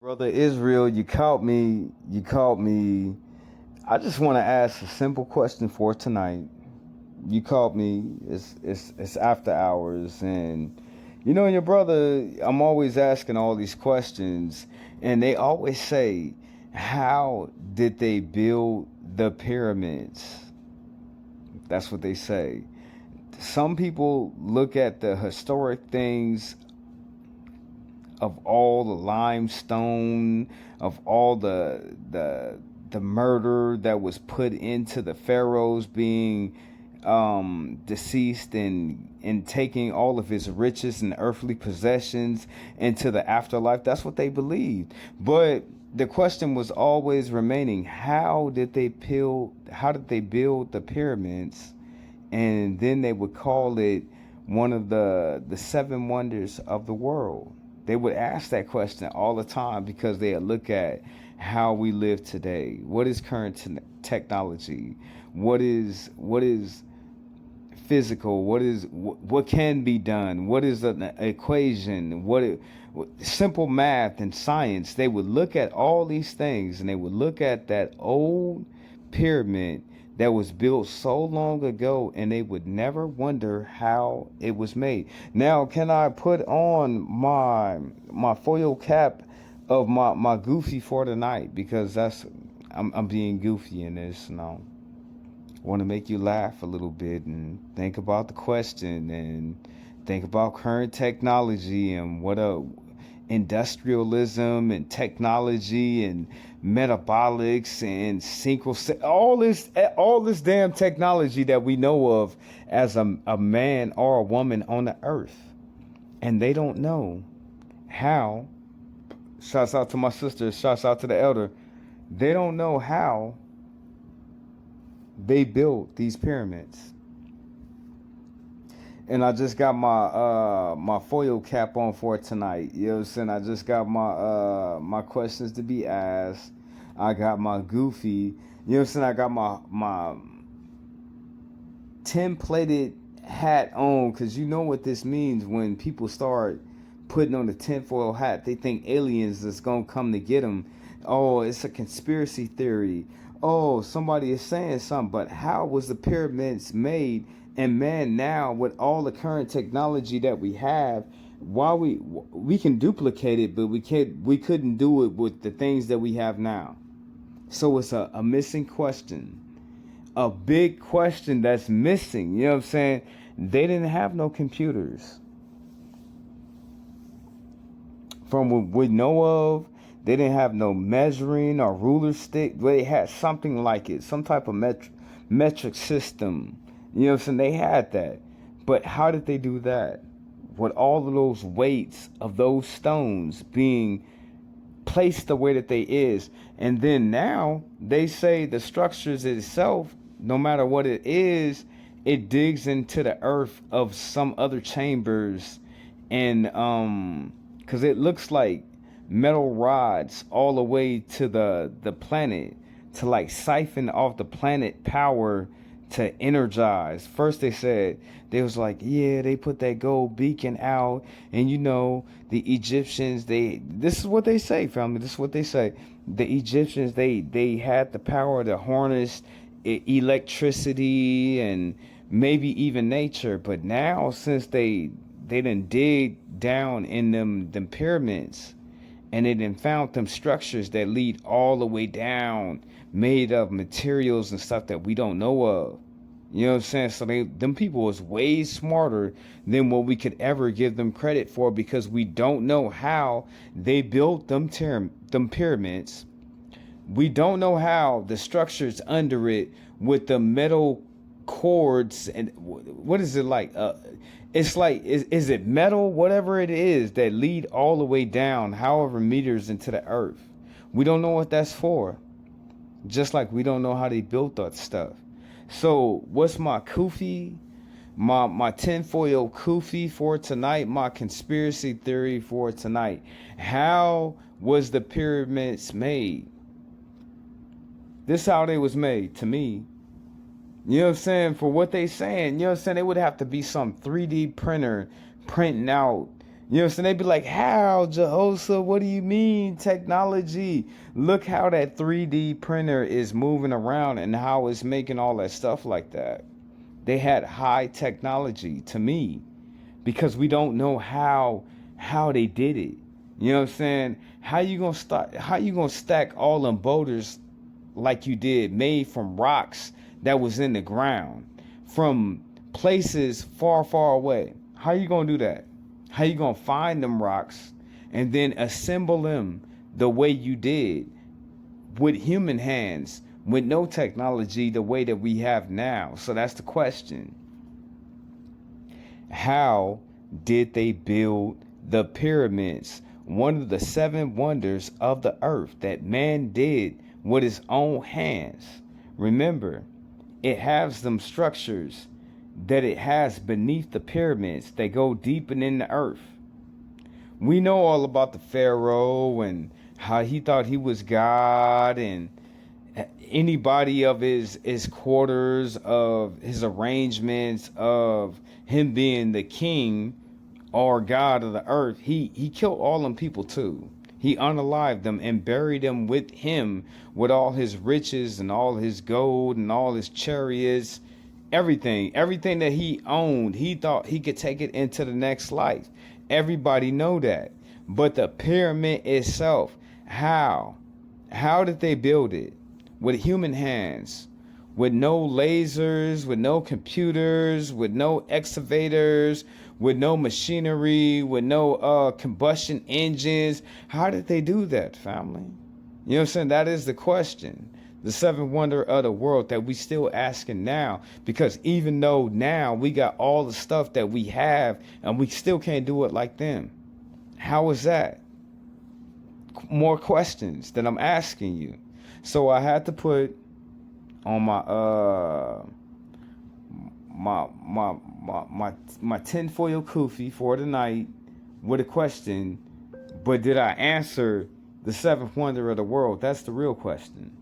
Brother Israel, you caught me. You caught me. I just want to ask a simple question for tonight. You caught me. It's after hours, and your brother. I'm always asking all these questions, and they always say, "How did they build the pyramids?" That's what they say. Some people look at the historic things of all the limestone, of all the murder that was put into the pharaohs being deceased and taking all of his riches and earthly possessions into the afterlife. That's what they believed. But the question was always remaining: how did they build the pyramids? And then they would call it one of the seven wonders of the world. They would ask that question all the time because they look at how we live today. What is current technology? What is physical? What can be done? What is an equation? Simple math and science? They would look at all these things, and they would look at that old pyramid that was built so long ago, and they would never wonder how it was made. Now, can I put on my foil cap of my goofy for tonight? Because I'm being goofy in this, and I want to make you laugh a little bit and think about the question and think about current technology and what industrialism and technology and metabolics and all this damn technology that we know of as a man or a woman on the earth, and they don't know how. Shouts out to my sister, shouts out to the elder. They don't know how they built these pyramids. And I just got my foil cap on for tonight. You know what I'm saying? I just got my questions to be asked. I got my goofy. You know what I'm saying? I got my tin-plated hat on, because you know what this means when people start putting on the tinfoil hat. They think aliens is gonna come to get them. Oh, it's a conspiracy theory. Oh, somebody is saying something. But how was the pyramids made? And man, now with all the current technology that we have, while we can duplicate it, but we couldn't do it with the things that we have now. So it's a missing question, a big question that's missing. You know what I'm saying? They didn't have no computers. From what we know of, they didn't have no measuring or ruler stick. They had something like it, some type of metric system. You know what I'm saying? They had that. But how did they do that? With all of those weights of those stones being placed the way that they is. And then now they say the structures itself, no matter what it is, it digs into the earth of some other chambers. And because it looks like metal rods all the way to the planet to like siphon off the planet power to energize. First they was like, yeah, they put that gold beacon out, and the Egyptians, this is what they say, family. This is what they say. The Egyptians, they had the power to harness electricity and maybe even nature. But now, since they done dig down in them pyramids, and they done found them structures that lead all the way down, made of materials and stuff that we don't know of. You know what I'm saying? So them people was way smarter than what we could ever give them credit for, because we don't know how they built them pyramids. We don't know how the structures under it with the metal cords and what is it like? It's like, is it metal? Whatever it is that lead all the way down, however meters into the earth. We don't know what that's for. Just like we don't know how they built that stuff. So what's my kufi? My tinfoil kufi for tonight, my conspiracy theory for tonight. How was the pyramids made? This is how they was made to me. You know what I'm saying? For what they saying, you know what I'm saying? They would have to be some 3D printer printing out, You know what I'm saying? They'd be like, how, Jehoshaphat? What do you mean technology? Look how that 3D printer is moving around and how it's making all that stuff like that. They had high technology to me because we don't know how they did it. You know what I'm saying? How you gonna stack all them boulders like you did, made from rocks that was in the ground, from places far, far away? How you gonna do that? How you gonna find them rocks and then assemble them the way you did with human hands, with no technology the way that we have now? So that's the question. How did they build the pyramids? One of the 7 wonders of the earth that man did with his own hands. Remember, it has them structures that it has beneath the pyramids that go deep in the earth. We know all about the Pharaoh and how he thought he was God, and anybody of his quarters, of his arrangements, of him being the king or God of the earth, he killed all them people too. He unalived them and buried them with him, with all his riches and all his gold and all his chariots, everything that he owned. He thought he could take it into the next life. Everybody know that. But the pyramid itself, how did they build it? With human hands, with no lasers, with no computers, with no excavators, with no machinery, with no combustion engines. How did they do that, family? You know what I'm saying? That is the question. The 7th wonder of the world that we still asking now, because even though now we got all the stuff that we have and we still can't do it like them. How is that? More questions that I'm asking you. So I had to put on my tinfoil kufi for tonight with a question, but did I answer the 7th wonder of the world? That's the real question.